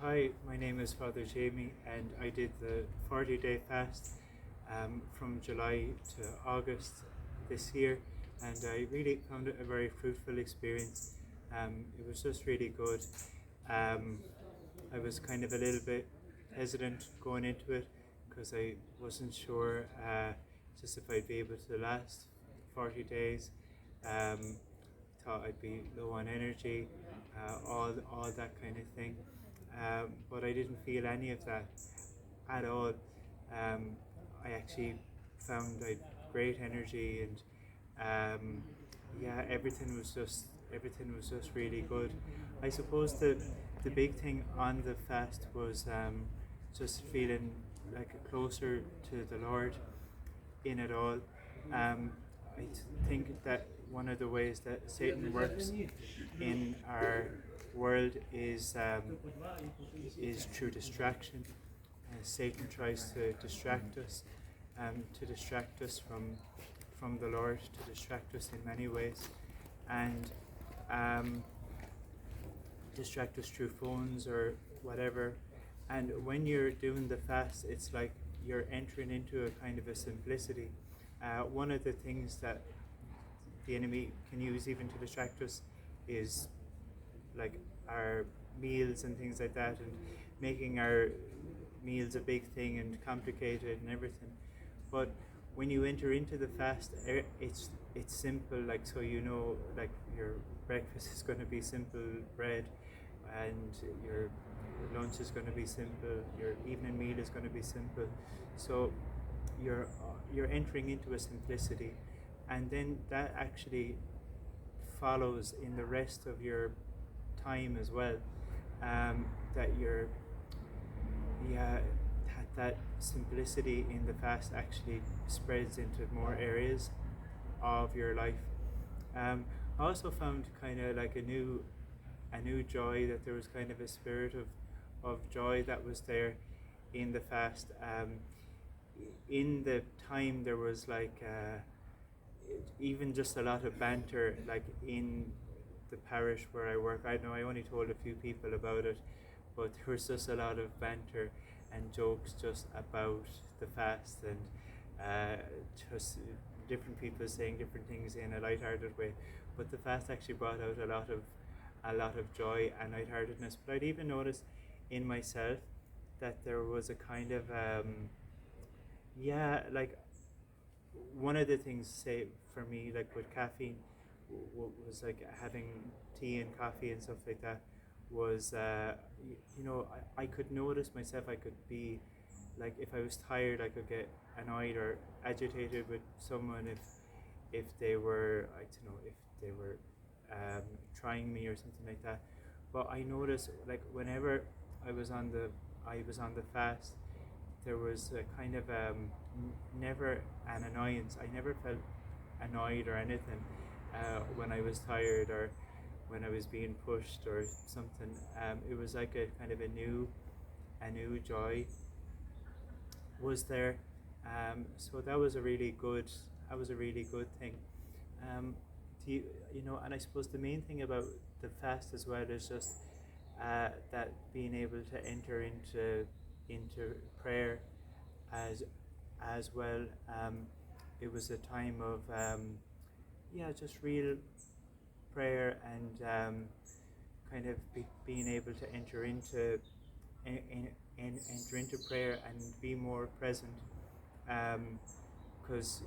Hi, my name is Father Jamie, and I did the 40-day fast from July to August this year, and I really found it a very fruitful experience. It was just really good. Um, I was kind of a little bit hesitant going into it because I wasn't sure just if I'd be able to last 40 days. Um, Thought I'd be low on energy, all that kind of thing. But I didn't feel any of that at all. Um, I actually found I had great energy, and um, yeah, everything was just really good. I suppose the big thing on the fast was just feeling like closer to the Lord in it all. I think that one of the ways that Satan works in our world is through distraction. Satan tries to distract us from the Lord, to distract us in many ways, and um, distract us through phones or whatever. And when you're doing the fast, it's like you're entering into a kind of a simplicity. One of the things that the enemy can use even to distract us is like our meals and things like that, and making our meals a big thing and complicated and everything. But when you enter into the fast, it's simple. Like, so like your breakfast is going to be simple bread, and your lunch is going to be simple. Your evening meal is going to be simple. So you're entering into a simplicity, and then that actually follows in the rest of your time as well. That you're yeah that simplicity in the fast actually spreads into more areas of your life. I also found kind of like a new joy, that there was kind of a spirit of joy that was there in the fast. In the time there was like even just a lot of banter, like in the parish where I work. I know I only told a few people about it, but there was just a lot of banter and jokes just about the fast, and uh, just different people saying different things in a light-hearted way. But the fast actually brought out a lot of joy and lightheartedness. But I'd even noticed in myself that there was a kind of like one of the things, say for me, like with caffeine, was like having tea and coffee and stuff like that. Was I could notice myself. I could be like, if I was tired, I could get annoyed or agitated with someone if they were, I don't know, if they were trying me or something like that. But I noticed, like, whenever I was on the fast, there was a kind of never an annoyance. I never felt annoyed or anything when I was tired or when I was being pushed or something. It was like a kind of a new joy was there. So that was a really good thing. Um, and I suppose the main thing about the fast as well is just that being able to enter into prayer as as well. It was a time of just real prayer, and kind of being able to enter into prayer and be more present. Because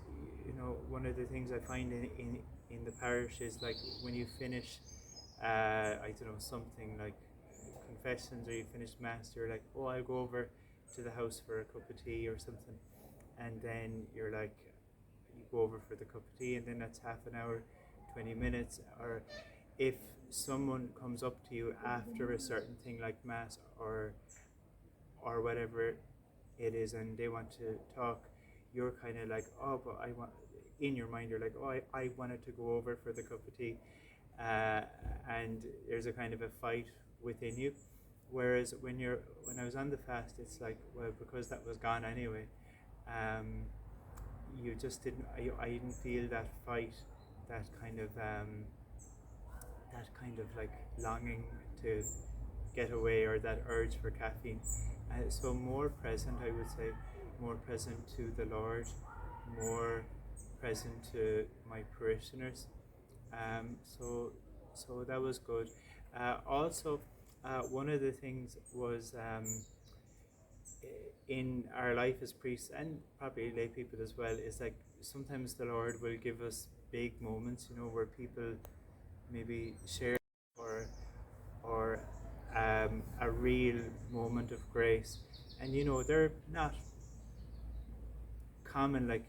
one of the things I find in the parish is, like, when you finish I don't know, something like confessions, or you finish mass, you're like, oh, I'll go over to the house for a cup of tea or something. And then you're like, you go over for the cup of tea, and then that's half an hour, 20 minutes. Or if someone comes up to you after a certain thing like mass or whatever it is, and they want to talk, you're kind of like, oh, but I want, in your mind, you're like, oh, I wanted to go over for the cup of tea. And there's a kind of a fight within you. Whereas when I was on the fast, it's like, well, because that was gone anyway, um, you just didn't, I didn't feel that fight, that kind of like longing getaway or that urge for caffeine. So more present, I would say, more present to the Lord, more present to my parishioners. So that was good. Also, one of the things was in our life as priests and probably lay people as well, is like sometimes the Lord will give us big moments, where people maybe share or or a real moment of grace, and they're not common, like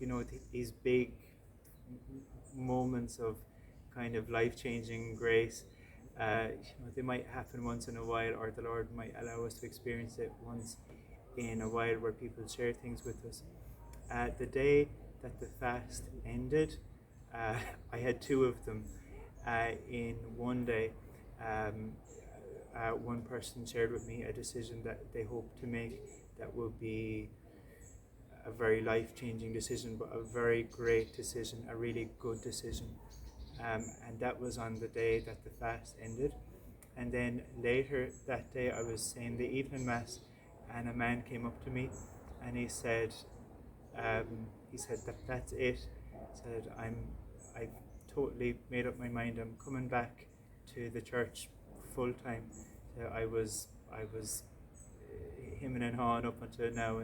these big moments of kind of life-changing grace. They might happen once in a while, or the Lord might allow us to experience it once in a while, where people share things with us. The day that the fast ended, I had two of them. In one day, one person shared with me a decision that they hope to make that will be a very life-changing decision, but a very great decision, a really good decision. And that was on the day that the fast ended. And then later that day, I was saying the evening mass, and a man came up to me, and he said that that's it. He said, I've totally made up my mind. I'm coming back to the church full time. So I was him and hawing up until now,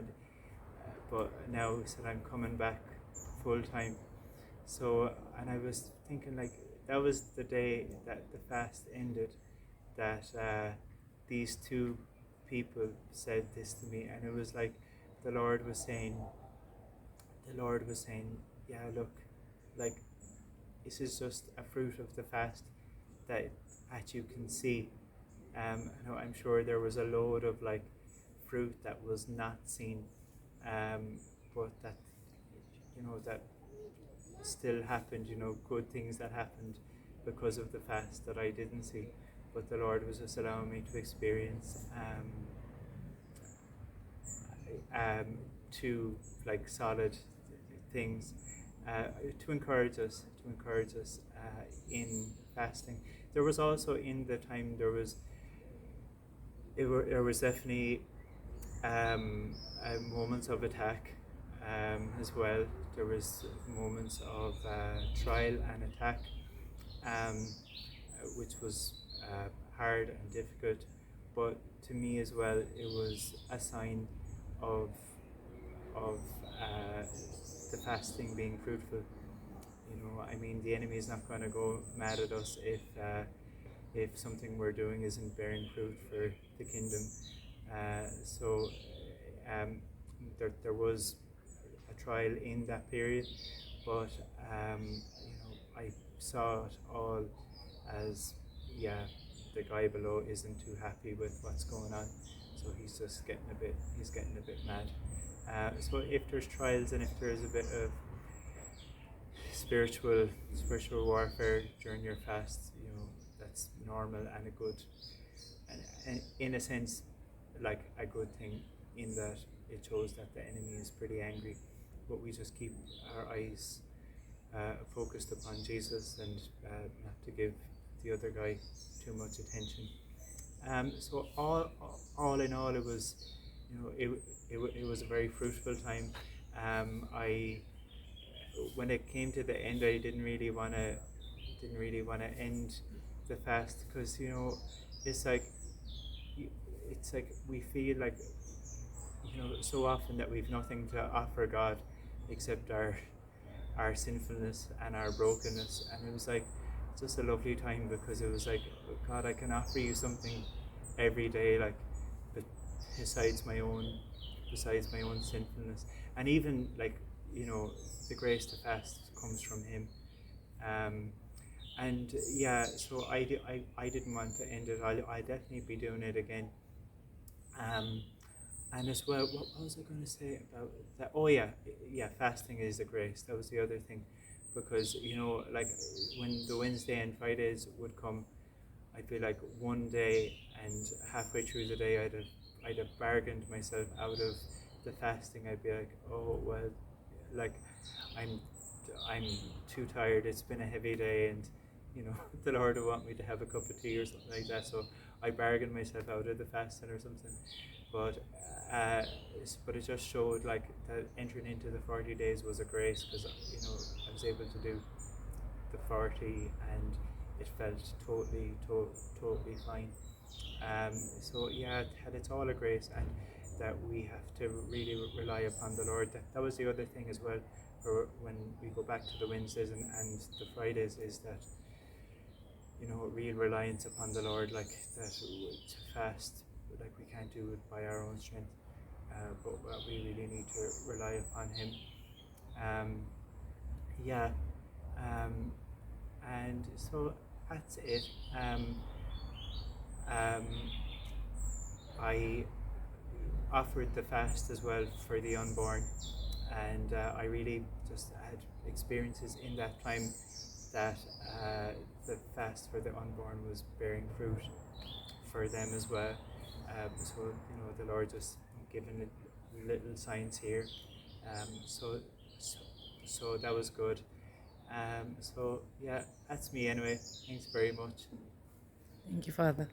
but now he said I'm coming back full time. So, and I was thinking, like, that was the day that the fast ended, that these two people said this to me, and it was like the Lord was saying, yeah, look, like, this is just a fruit of the fast that you can see. I'm sure there was a load of like fruit that was not seen, but that that still happened. Good things that happened because of the fast that I didn't see, but the Lord was just allowing me to experience two like solid things to encourage us in fasting. There was also in the time there was definitely moments of attack as well. There was moments of trial and attack, which was hard and difficult, but to me as well, it was a sign of the fasting being fruitful. The enemy is not going to go mad at us if something we're doing isn't bearing fruit for the kingdom. So there was a trial in that period, but I saw it all as, yeah, the guy below isn't too happy with what's going on, so he's getting a bit mad. So if there's trials and if there's a bit of spiritual warfare during your fast, that's normal and a good, and in a sense, like a good thing, in that it shows that the enemy is pretty angry, but we just keep our eyes focused upon Jesus and not to give the other guy too much attention. So all in all, it was, it was a very fruitful time. When it came to the end, I didn't really want to end the fast, because it's like we feel like so often that we've nothing to offer God except our sinfulness and our brokenness, and it was like just a lovely time, because it was like, God, I can offer you something every day, like, but besides my own sinfulness, and even like the grace to fast comes from Him. And yeah, so I didn't want to end it. I'll definitely be doing it again. And as well, what was I going to say about that? Oh yeah, fasting is a grace. That was the other thing, because like when the Wednesday and Fridays would come, I'd be like one day, and halfway through the day, I'd have bargained myself out of the fasting. I'd be like, oh well, like I'm too tired. It's been a heavy day, and the Lord will want me to have a cup of tea or something like that. So I bargained myself out of the fasting or something, but but it just showed like that entering into the 40 days was a grace, because I was able to do the 40 and it felt totally fine. So yeah, it's all a grace, and that we have to really rely upon the Lord. That was the other thing as well, for when we go back to the Wednesdays and the Fridays, is that real reliance upon the Lord, like that to fast, like we can't do it by our own strength, but we really need to rely upon Him. Yeah, and so that's it. I offered the fast as well for the unborn, and I really just had experiences in that time that the fast for the unborn was bearing fruit for them as well. So the Lord just given little signs here. So that was good. So yeah, that's me anyway. Thanks very much. Thank you, Father.